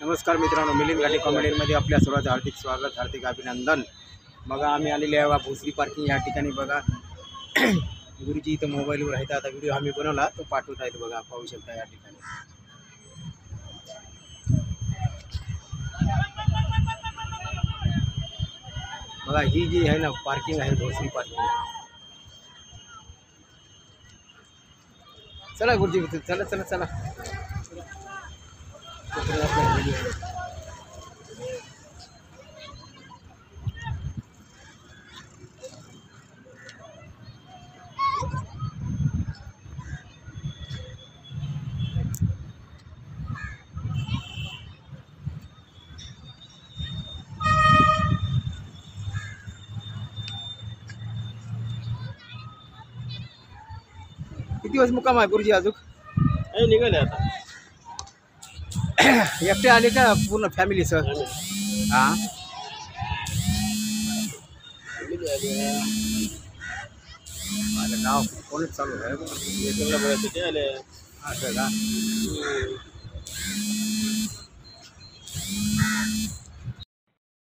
नमस्कार मित्रांनो, मिलिंद घाटे कॉमेडीमध्ये आपल्या सर्वांचं हार्दिक स्वागत, हार्दिक अभिनंदन। बघा आम्ही आलेले आहे भोसरी पार्किंग या ठिकाणी। बघा गुरुजी इथं मोबाईलवर आहेत, आता व्हिडिओ आम्ही बनवला तो पाठवत आहेत। बघा पाहू शकता या ठिकाणी। बघा ही जी आहे ना पार्किंग आहे भोसरी पार्किंग। चला गुरुजी, चला चला चला। किती दिवस मुक्काम आहे गुरुजी अजून? निघाले आता एकटे आले का पूर्ण फॅमिली सर? हां माझं नाव कोणच चालू आहे आले असं का?